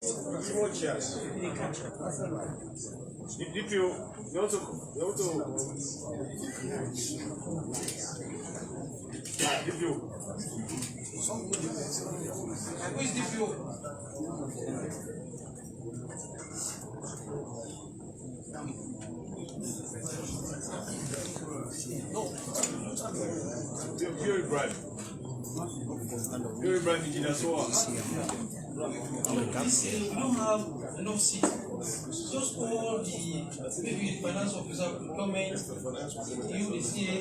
Chairs. If you also if you who is DPO? No. Pure Ibrahim. Pure Ibrahim engineer so on. We don't have enough seats. Just all the maybe the finance officer could comment, you the CA.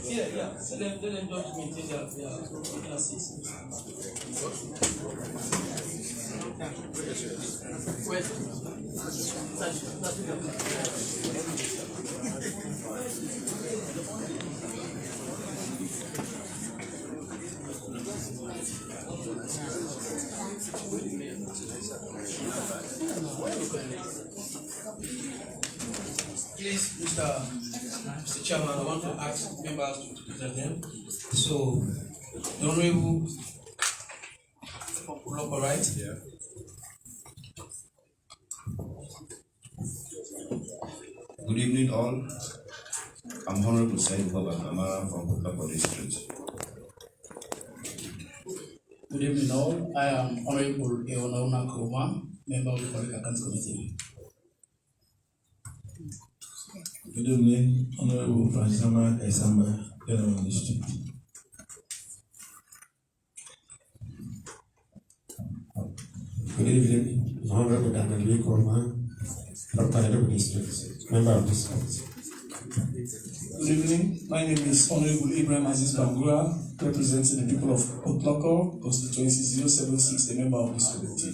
Yeah. Let them just maintain their seats. Please, Mr. Chairman, I want to ask members to present them. So, the Honorable Local Right. Yeah. Good evening, all. I'm Honorable Said Boba Kamara from Kutapa District. Good evening, all. I am Honorable Yvonne Kuma, member of the Public Accounts Committee. Good evening, Honorable Fransama Esamba, General District. Good evening, Honorable Daniel Korma, from Panadol District, member of this committee. Good evening, my name is Honorable Ibrahim Aziz Bangura, representing the people of Otloko, constituency 076, a member of this committee.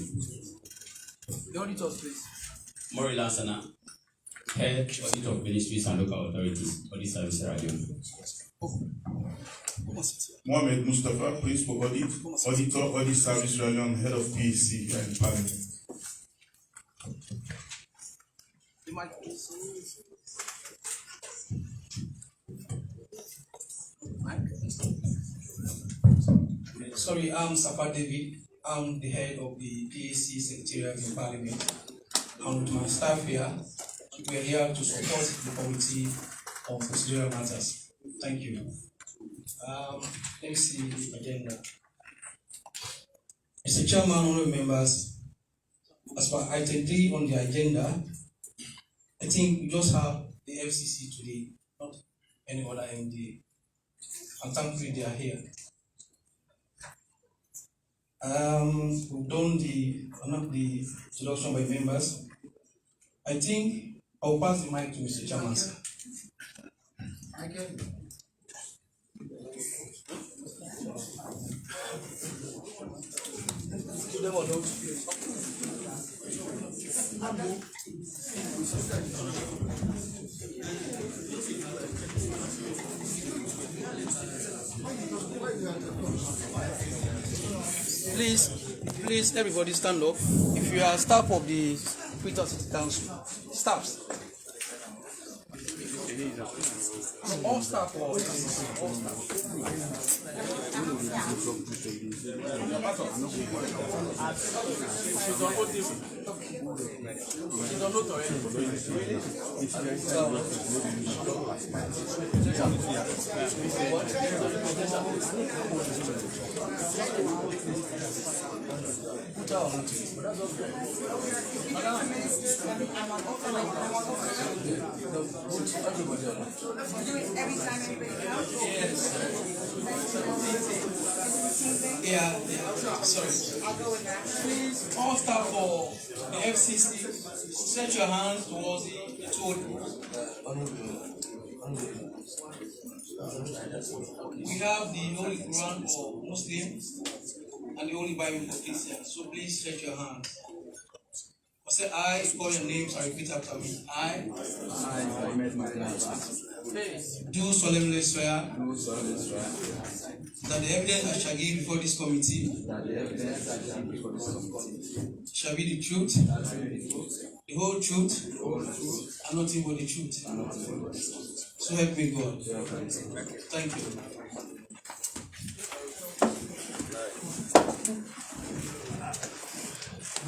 The auditors, please. Mori Lansana, Head Auditor of Ministries and Local Authorities, Audit Service Radio. Mohamed Mustafa, Principal Audit, Auditor, Audit Service Region, Head of PEC and Parliament. The mic, please. Sorry, I'm Sapa David. I'm the head of the PAC Secretariat in Parliament. And with my staff here, we are here to support the Committee on Procedural Matters. Thank you. Let me see the agenda. Mr. Chairman, honorable members, as for item 3 on the agenda, I think we just have the FCC today, not any other MD. And thankfully they are here. We've done the introduction by members. I think I'll pass the mic to Mr. Chairman, sir. Okay. Please, everybody stand up. If you are staff of the Peter City Council, staffs. All staff or all staff. Yeah, sorry. I'll go with that. Please, all staff for the FCC, stretch your hands towards the total. We have the Holy Quran for Muslims and the Holy Bible for Christians. So please stretch your hands. I say I, call your names and repeat after me. I do solemnly swear that the evidence I shall give before this committee shall be the truth, the whole truth, and nothing but the truth. So help me God. Thank you.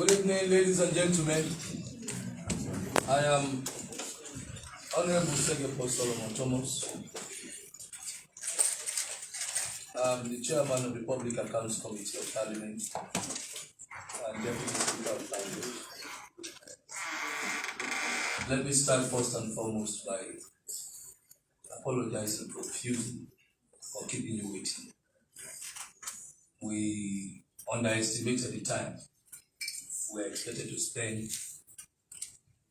Good evening, ladies and gentlemen. I am Honorable Segepo Solomon Thomas. I'm the chairman of the Public Accounts Committee of Parliament and Deputy Speaker of Parliament. Let me start first and foremost by apologizing profusely for keeping you waiting. We underestimated the time we were expected to spend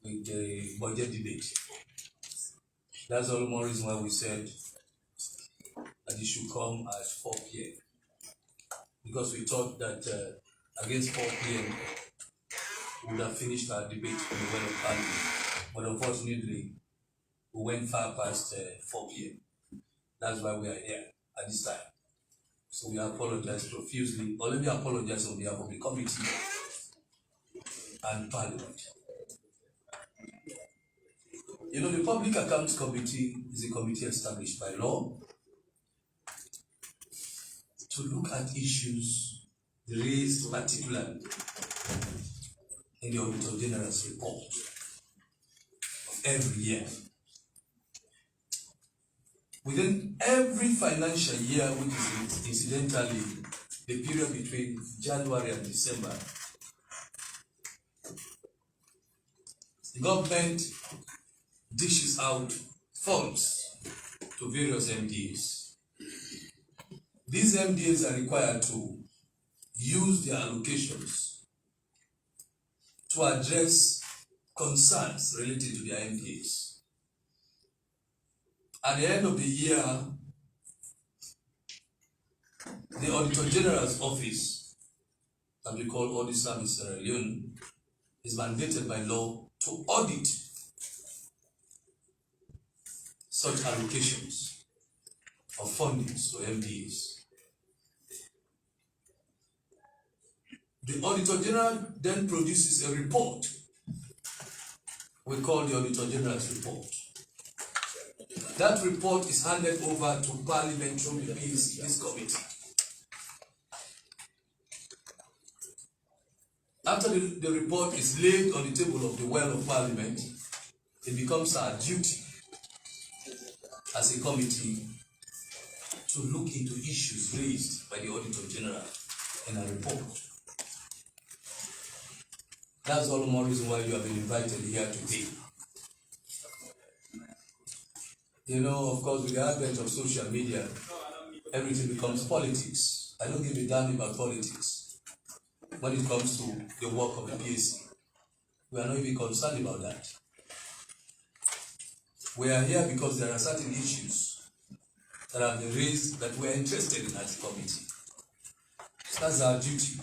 with the budget debate. That's all the more reason why we said that it should come at 4 p.m. because we thought that against 4 p.m. we would have finished our debate on the Well of Parliament. But unfortunately, we went far past 4 p.m. That's why we are here at this time. So we apologize profusely, or let me apologize on behalf of the committee and Parliament. You know, the Public Accounts Committee is a committee established by law to look at issues raised particularly in the Auditor General's report of every year. Within every financial year, which is incidentally the period between January and December, the government dishes out funds to various MDAs. These MDAs are required to use their allocations to address concerns related to their MDAs. At the end of the year, the Auditor General's office, that we call Audit Service Sierra Leone, is mandated by law to audit such allocations of fundings to MDAs. The Auditor General then produces a report we call the Auditor General's report. That report is handed over to Parliament through this committee. After the report is laid on the table of the Well of Parliament, it becomes our duty as a committee to look into issues raised by the Auditor General in a report. That's all the more reason why you have been invited here today. You know, of course, with the advent of social media, everything becomes politics. I don't give a damn about politics when it comes to the work of the PAC. We are not even concerned about that. We are here because there are certain issues that have been raised that we are interested in as a committee. So that's our duty.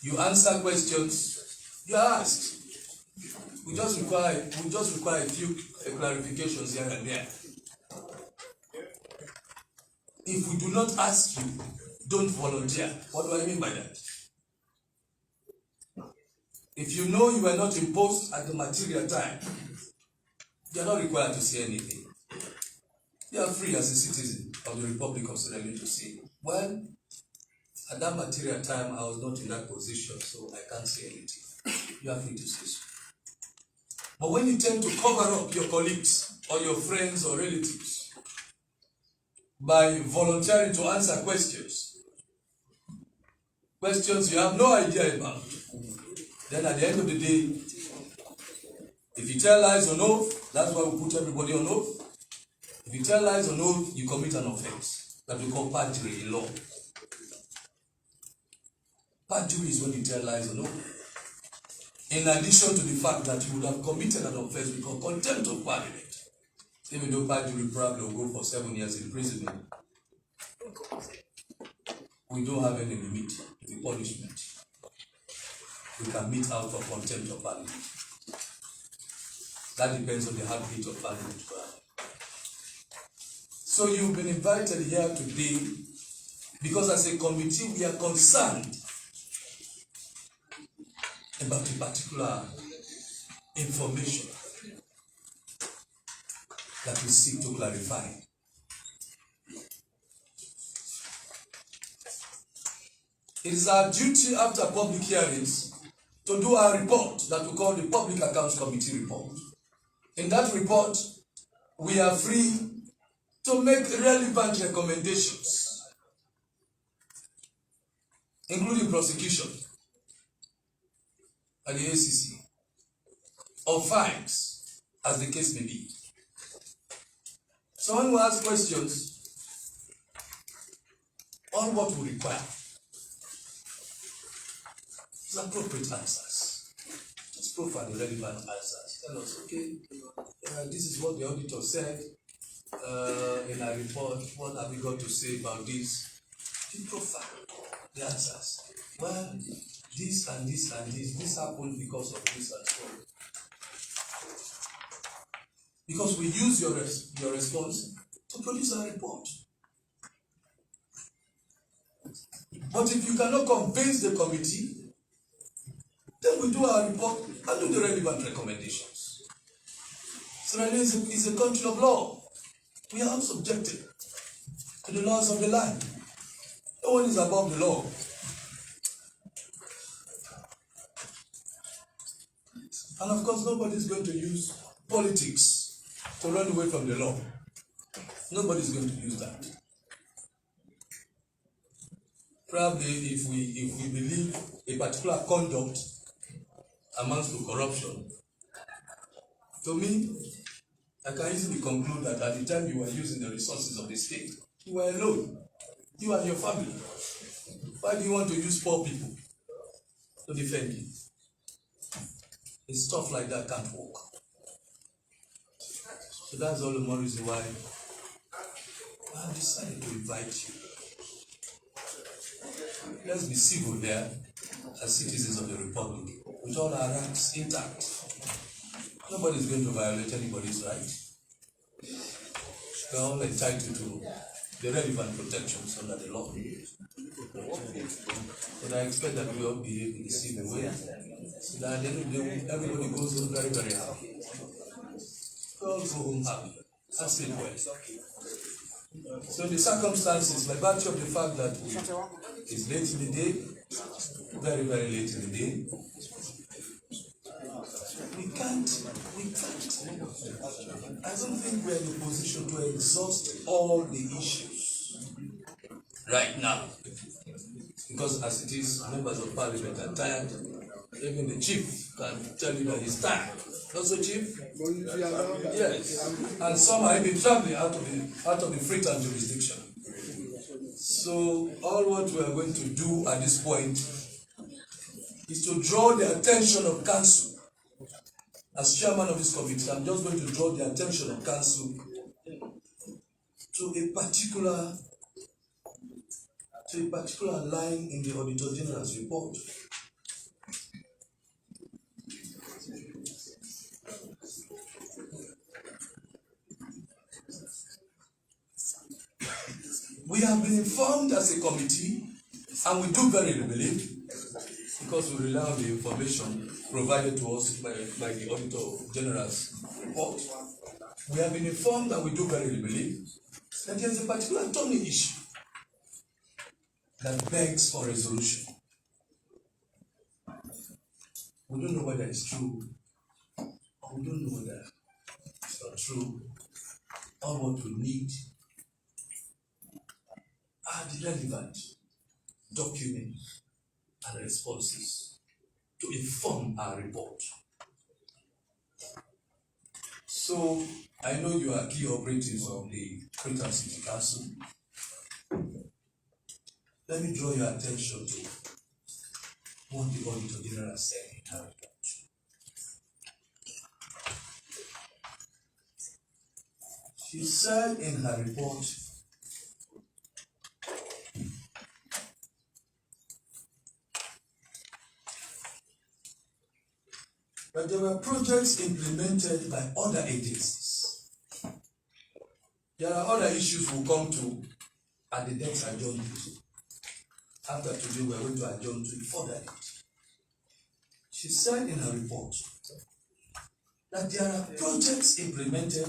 You answer questions, you are asked. We just require a few clarifications here and there. If we do not ask you, don't volunteer. What do I mean by that? If you know you were not imposed at the material time, you are not required to say anything. You are free as a citizen of the Republic of Sierra Leone to say, well, at that material time I was not in that position, so I can't say anything. You are free to say so. But when you tend to cover up your colleagues or your friends or relatives by volunteering to answer questions you have no idea about, then at the end of the day, if you tell lies on oath, that's why we put everybody on oath. If you tell lies on oath, you commit an offense that we call perjury in law. Perjury is when you tell lies on oath. In addition to the fact that you would have committed an offense we call contempt of Parliament, even though perjury probably will go for 7 years imprisonment, we don't have any limit to the punishment. We can meet out for contempt of Parliament. That depends on the heartbeat of Parliament. So you've been invited here today because as a committee we are concerned about the particular information that we seek to clarify. It is our duty after public hearings to do our report that we call the Public Accounts Committee report. In that report, we are free to make relevant recommendations, including prosecution at the ACC, or fines, as the case may be. So when we ask questions, all what we require is appropriate answers. Just provide the relevant answers. Tell us, okay, this is what the auditor said in our report. What have we got to say about this? You profile the answers. Well, this and this and this happened because of this and so on. Because we use your response to produce a report. But if you cannot convince the committee, then we do our report and do the relevant recommendations. Sierra Leone is a country of law. We are all subjected to the laws of the land. No one is above the law. And of course, nobody is going to use politics to run away from the law. Nobody is going to use that. Probably if we believe a particular conduct amounts to corruption, to me, I can easily conclude that at the time you were using the resources of the state, you were alone, you and your family. Why do you want to use poor people to defend you? It's stuff like that can't work. So that's all the more reason why I decided to invite you. Let's be civil there as citizens of the Republic, with all our rights intact. Nobody is going to violate anybody's right. We are all entitled to the relevant protections under the law. But I expect that we all behave in the civil way, so that at the end of the day, everybody goes home very, very happy. We all go home happy. That's it well. So the circumstances, by virtue of the fact that it's late in the day, very, very late in the day, we can't. I don't think we're in a position to exhaust all the issues right now. Because as it is, members of parliament are tired. Even the chief can tell you that he's tired. Also, chief? Yes. And some are even traveling out of the Freetown jurisdiction. So all what we are going to do at this point is to draw the attention of council. As chairman of this committee, I'm just going to draw the attention of council to a particular line in the Auditor General's report. We have been informed as a committee, and we do verily believe, because we rely on the information provided to us by the Auditor General's report. We have been informed, and we do verily believe, that there is a particular thorny issue that begs for resolution. We don't know whether it's true, or we don't know whether it's not true. All what we need are the relevant documents and responses to inform our report. So, I know you are key operatives of the Freetown City Council. Let me draw your attention to what the Auditor General said in her report. She said in her report that there were projects implemented by other agencies. There are other issues we'll come to at the next adjournment. After today, we're going to adjourn to further. She said in her report that there are projects implemented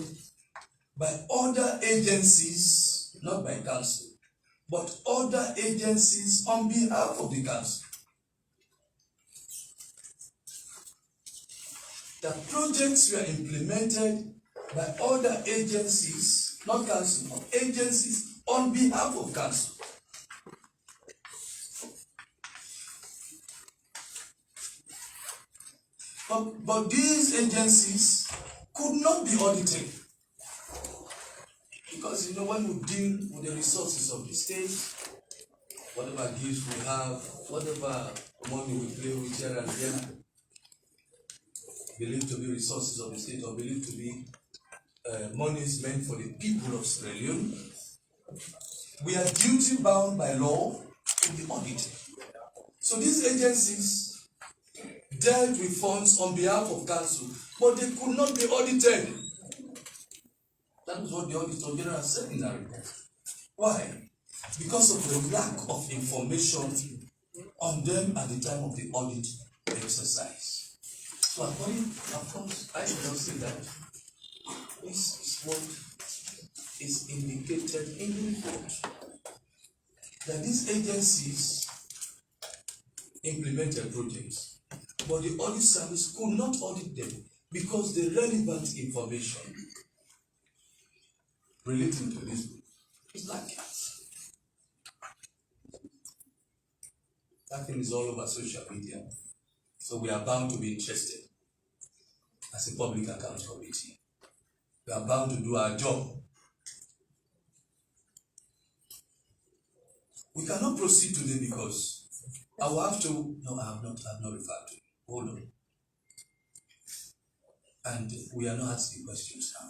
by other agencies, not by council, but other agencies on behalf of the council. The projects were implemented by other agencies, not council, but agencies on behalf of council. But these agencies could not be audited. Because when we deal with the resources of the state, whatever gifts we have, whatever money we play with here and there, believed to be resources of the state or believed to be monies meant for the people of Sierra Leone, we are duty bound by law to be audited. So these agencies dealt with funds on behalf of council, but they could not be audited. That is what the Auditor General said in that report. Why? Because of the lack of information on them at the time of the audit exercise. So according, of course, I should not say that. This is what is indicated in the report. That these agencies implemented projects, but the audit service could not audit them because the relevant information relating to this is lacking. That thing is all over social media. So we are bound to be interested as a public account committee. We are bound to do our job. We cannot proceed today because I will have to. No, I have not referred to it. Hold on. And we are not asking questions now.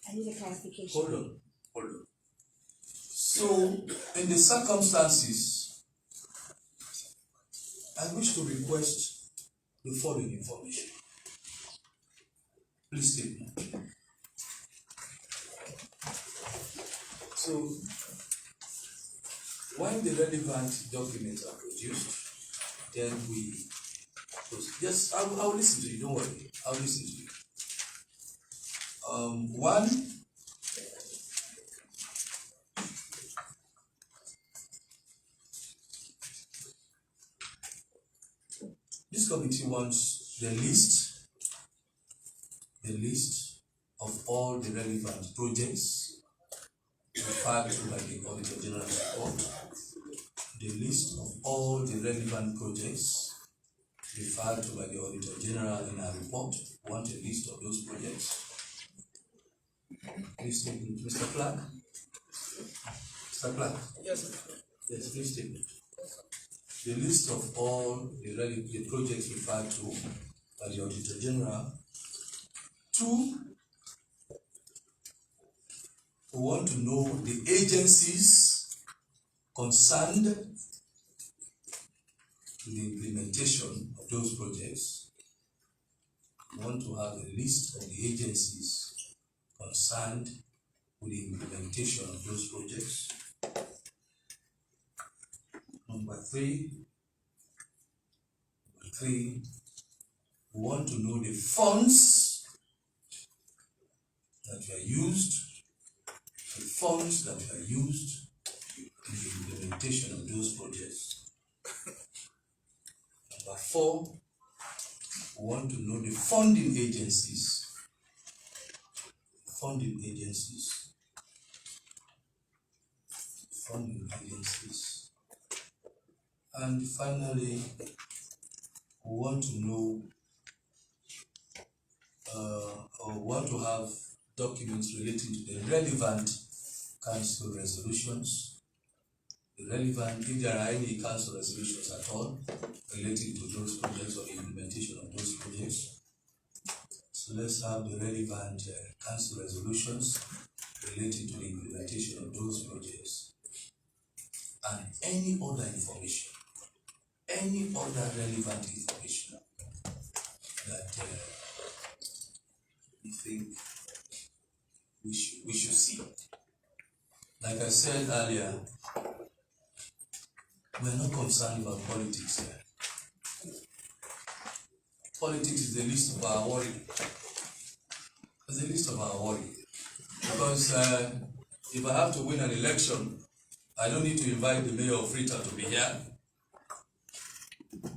I need a clarification. Hold on. So, in the circumstances, I wish to request the following information. Please take note. So, when the relevant documents are produced, then we yes, I'll listen to you, don't worry. I'll listen to you. One, this committee wants the list of all the relevant projects referred to by the Auditor General's report, the list of all the relevant projects referred to by the Auditor General in our report. We want a list of those projects. Please take it, Mr. Clark. Mr. Clark. Yes, sir. Yes, please take it. The list of all the projects referred to by the Auditor General. Two, we want to know the agencies concerned to the implementation of those projects. We want to have a list of the agencies concerned with the implementation of those projects. Number three, we want to know the funds that were used, in the implementation of those projects. Number four, we want to know the funding agencies. And finally, we want to know or want to have documents relating to the relevant council resolutions, if there are any council resolutions at all relating to those projects or the implementation of those projects. So let's have the relevant council resolutions relating to the implementation of those projects and any other information, any other relevant information that we think we should see. Like I said earlier, we are not concerned about politics here. Politics is the least of our worry. It's the least of our worry. Because if I have to win an election I don't need to invite the mayor of Freetown to be here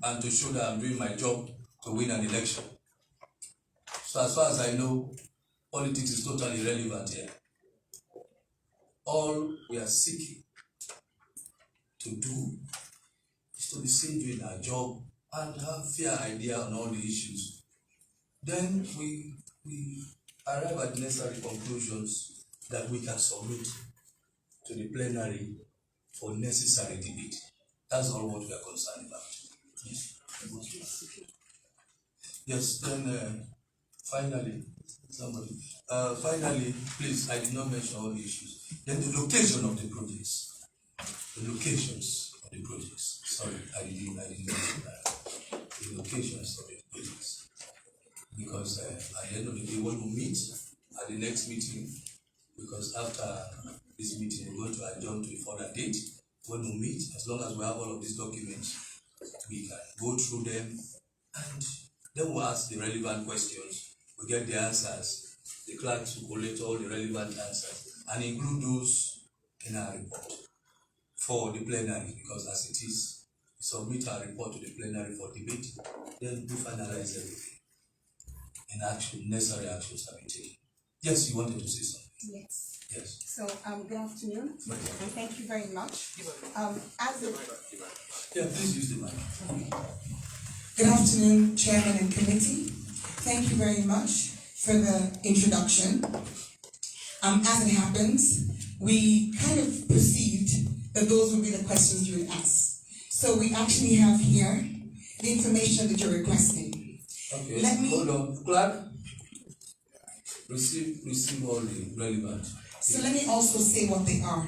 and to show that I'm doing my job to win an election. So as far as I know, politics is totally irrelevant here. All we are seeking to do is to be seen doing our job and have fair idea on all the issues. Then we arrive at necessary conclusions that we can submit to the plenary for necessary debate. That's all what we are concerned about. Yes, then finally, please, I did not mention all the issues. Then the location of the projects. The locations of the projects. Sorry, I didn't mention that. The locations of the projects. Because at the end of the day, when we meet at the next meeting, because after this meeting, we're going to adjourn to a further date. When we meet, as long as we have all of these documents, we can go through them and then we'll ask the relevant questions. We get the answers. The clerks will collect all the relevant answers and include those in our report for the plenary, because as it is, we submit our report to the plenary for debate, then we finalize everything. And action, necessary actions are taken. Yes, you wanted to say something? Yes. Yes. So, good afternoon, and thank you very much. Please use the mic. Good afternoon, Chairman and Committee. Thank you very much for the introduction. As it happens, we kind of perceived that those would be the questions you would ask. So we actually have here the information that you're requesting. Okay, Let me hold on. Clerk, receive all the relevant. So let me also say what they are.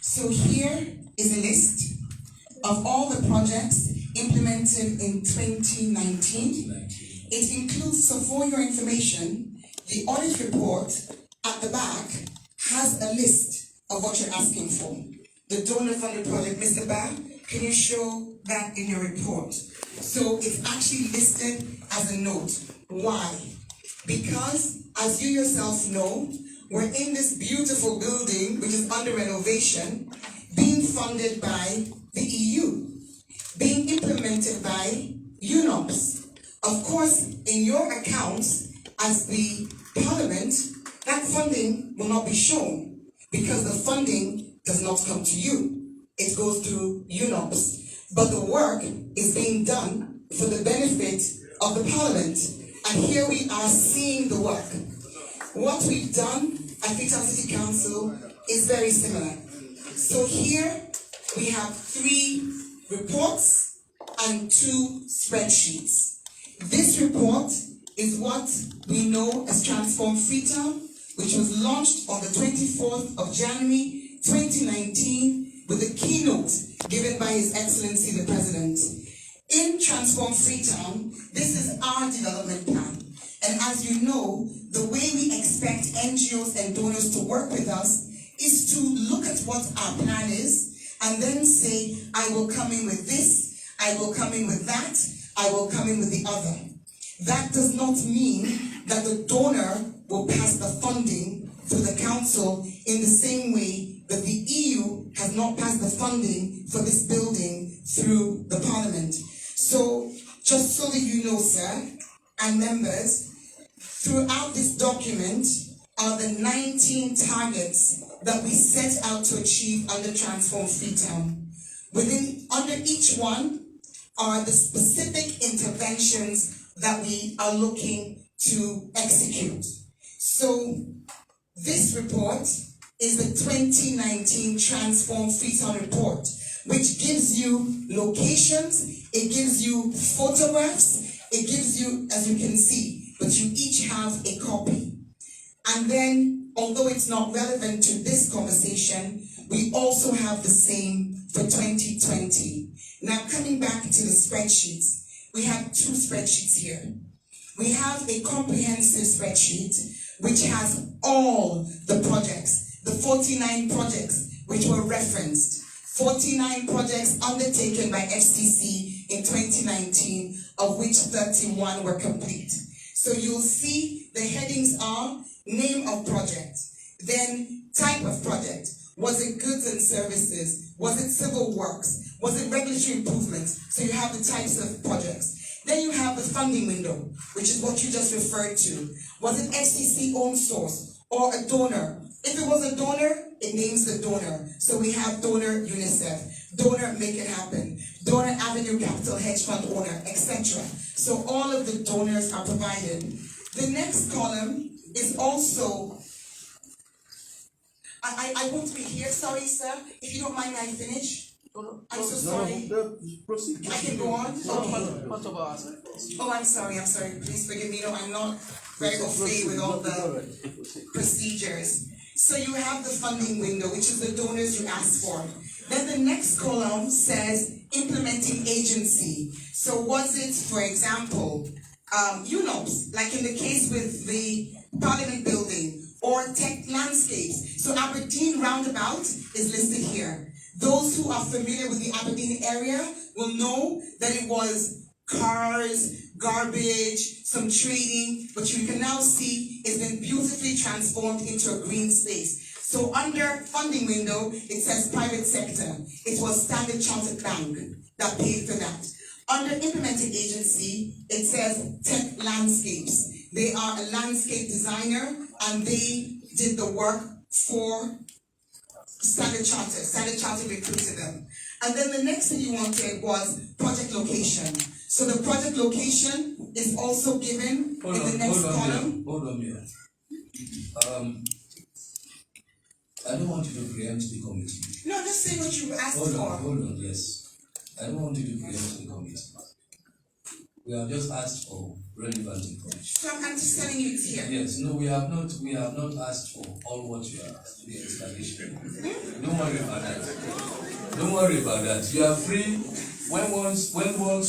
So here is a list of all the projects implemented in 2019. It includes, so for your information, the audit report at the back has a list of what you're asking for. The donor funded project, Mr. Ba, can you show that in your report? So it's actually listed as a note. Why? Because, as you yourself know, we're in this beautiful building, which is under renovation, being funded by the EU, being implemented by UNOPS. Of course, in your accounts, as the Parliament, that funding will not be shown, because the funding does not come to you. It goes through UNOPS. But the work is being done for the benefit of the Parliament. And here we are seeing the work. What we've done at Freetown City Council is very similar. So here we have 3 reports and 2 spreadsheets. This report is what we know as Transform Freetown, which was launched on the 24th of January 2019 with a keynote given by His Excellency the President. In Transform Freetown, this is our development plan. And as you know, the way we expect NGOs and donors to work with us is to look at what our plan is and then say, I will come in with this, I will come in with that, I will come in with the other. That does not mean that the donor will pass the funding through the council in the same way that the EU has not passed the funding for this building through the Parliament. So, just so that you know, sir, and members, throughout this document are the 19 targets that we set out to achieve under Transform Freetown. Under each one are the specific interventions that we are looking to execute. So this report is the 2019 Transform Freetown report, which gives you locations, it gives you photographs, it gives you, as you can see, but you each have a copy. And then, although it's not relevant to this conversation, we also have the same for 2020. Now, coming back to the spreadsheets, we have 2 spreadsheets here. We have a comprehensive spreadsheet which has all the projects, the 49 projects which were referenced, 49 projects undertaken by FCC in 2019, of which 31 were complete. So you'll see the headings are name of project, then type of project, Was it goods and services? Was it civil works? Was it regulatory improvements? So you have the types of projects. Then you have the funding window, which is what you just referred to. Was it FCC own source or a donor? If it was a donor, it names the donor. So we have donor UNICEF, donor Make It Happen, donor Avenue Capital Hedge Fund owner, etc. So all of the donors are provided. The next column is also, I won't be here, sorry sir, if you don't mind, may I finish? I'm so sorry. I can go on? Okay. Oh, I'm sorry, please forgive me. No, I'm not very au fait with all the procedures. So you have the funding window, which is the donors you asked for. Then the next column says implementing agency. So was it, for example, UNOPS, like in the case with the Parliament building, or tech landscapes? So Aberdeen Roundabout is listed here. Those who are familiar with the Aberdeen area will know that it was cars, garbage, some trading, but you can now see it's been beautifully transformed into a green space. So under funding window, it says private sector. It was Standard Chartered Bank that paid for that. Under implementing agency, it says Tech Landscapes. They are a landscape designer and they did the work for Standard Chartered. Standard Chartered recruited them. And then the next thing you wanted was project location. So the project location is also given in the next column. Hold on here. I don't want you to preempt the committee. No, just say what you asked for. Hold on, yes. I don't want you to preempt the committee. We have just asked for relevant information. So I'm just telling you it's here. Yes, no, we have not asked for all what you are the installation. Don't worry about that. Don't worry about that. You are free when once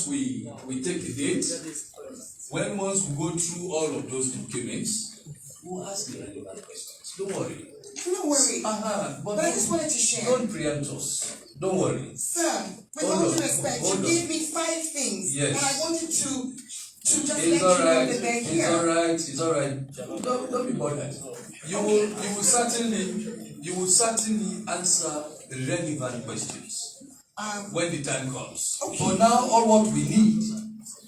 we take the date, once we go through all of those documents, we'll ask the relevant questions. Don't worry. Don't worry. But I just wanted to share. Don't preempt us. Don't worry. Sir, with all due respect, you gave me 5 things. Yes. And I wanted to just let It's you all know right. that they're here. It's all right. Don't be bothered. You will certainly answer the relevant questions when the time comes. Okay. For now, all what we need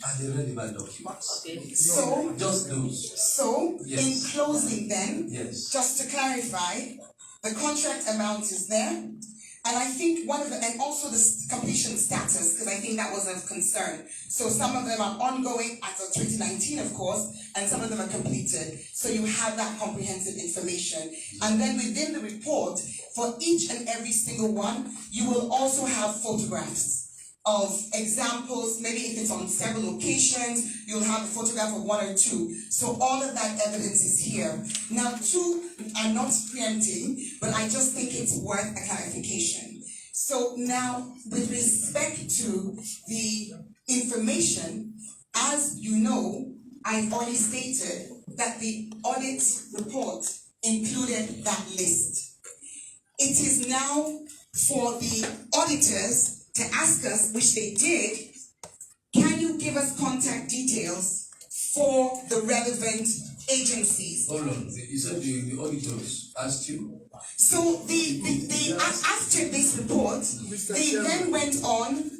are the relevant documents. So, just those. So, yes. In closing then, yes. Just to clarify, the contract amount is there. And I think and also the completion status, because I think that was of concern. So some of them are ongoing as of 2019, of course, and some of them are completed. So you have that comprehensive information. And then within the report, for each and every single one, you will also have photographs of examples. Maybe if it's on several locations, you'll have a photograph of 1 or 2. So all of that evidence is here. Now, 2 are not preempting, but I just think it's worth a clarification. So now, with respect to the information, as you know, I've already stated that the audit report included that list. It is now for the auditors to ask us, which they did, can you give us contact details for the relevant agencies? Hold on, you said the auditors asked you? So after this report, they then went on,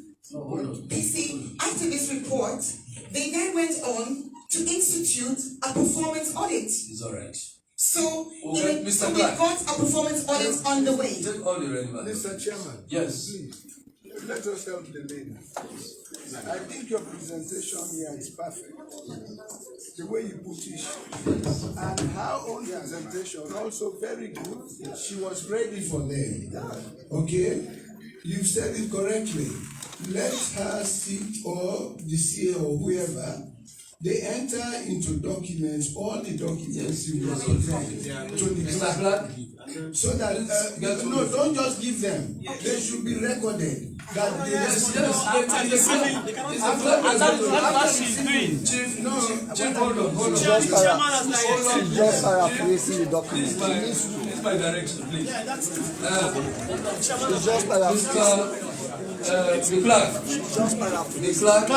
after this report, they then went on to institute a performance audit. It's all right. So, okay, so we've got a performance audit on the way. Take all the relevant. Mr. Chairman. Yes. Please, let us help the lady. I think your presentation here is perfect. The way you put it, and her own presentation also very good. She was ready for them. Okay? You've said it correctly. Let her sit, or the CA or whoever, they enter into documents, all the documents you will present to the class. So that, no, don't just give them. They should be recorded. That they just paraphrasing the document. It's my direction, please. It's just paraphrasing. The clerk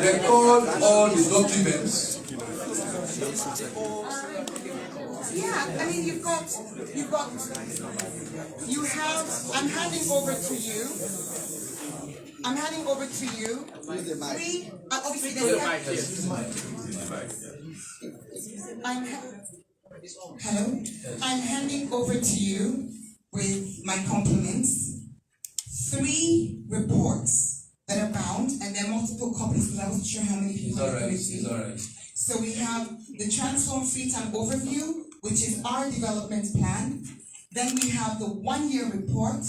record all the documents Yeah, I mean, I'm handing over to you. Three, obviously hello? I'm handing over to you with my compliments 3 reports that are bound, and there are multiple copies because I wasn't sure how many people are going to see. It's all right. So we have the Transform Freetown Overview, which is our development plan. Then we have the 1-year report,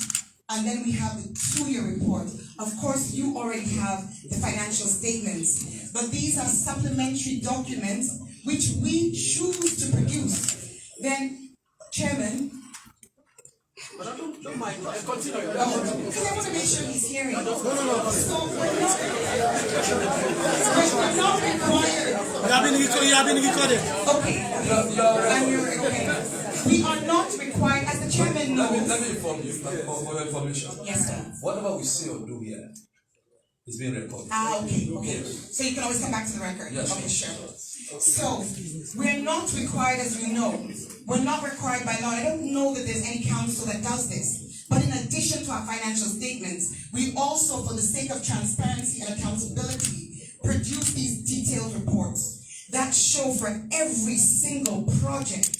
and then we have the 2-year report. Of course, you already have the financial statements, but these are supplementary documents which we choose to produce. Then, Chairman, But don't mind. Continue. because I want to make sure he's hearing. No. So we're not required. You have been recorded. Okay. We are not required, as the chairman knows. Let me inform you for your information. Yes, sir. Whatever we say or do here is being recorded. Okay. So you can always come back to the record. Yes. Okay, sure. So we're not required, as you know. We're not required by law. I don't know that there's any council that does this. But in addition to our financial statements, we also, for the sake of transparency and accountability, produce these detailed reports that show for every single project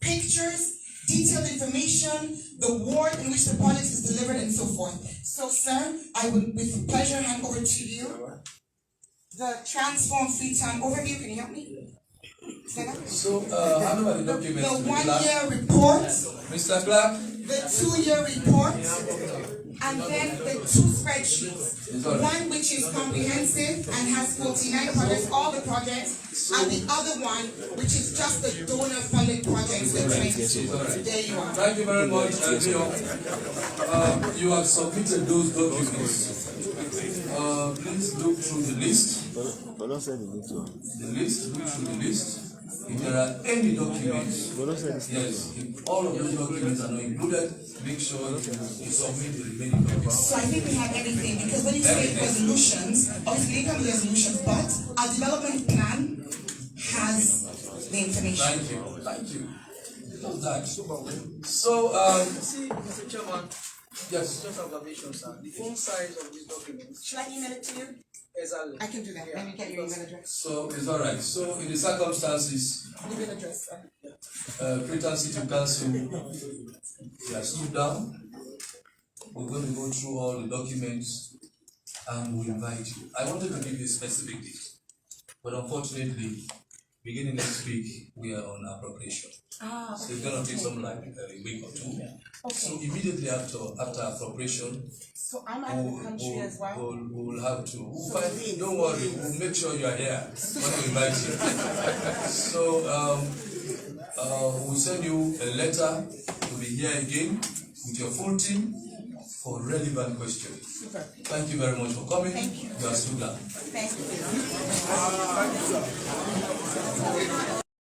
pictures, detailed information, the ward in which the project is delivered, and so forth. So, sir, I would with pleasure hand over to you the Transform Freetown Overview. Can you help me? So, how about the documents? The 1-year report, Mr. Clark? the 2-year report, and then the 2 spreadsheets. One which is comprehensive and has 49 projects, all the projects, and the other one which is just the donor-funded projects with 20. There you are. Thank you very much, Leo. You have submitted those documents. Please look through the list. Look through the list. If there are any documents, yes, if all of those documents are not included, make sure you submit the remaining documents. So I think we have everything, because when you say resolutions, obviously they come with resolutions, but our development plan has the information. Thank you. Love that. So, See, Mr. Chairman. Yes. Just observation, sir. The font size of these documents. Should I email it to you? Exactly. I can do that. Let me get your email address. So it's all right. So in the circumstances, Email address, sir. Freetown City Council, we have stood down. We're going to go through all the documents and we'll invite you. I wanted to give you a specific date, but unfortunately, beginning next week, we are on appropriation. So it's going to take some like a week or 2. Okay. So immediately after appropriation, so I'm out of the country as well. We'll have to. Don't worry, we'll make sure you are here when we invite you. So we'll send you a letter to be here again with your full team for relevant questions. Super. Thank you very much for coming. Thank you. You are so glad. Thank you.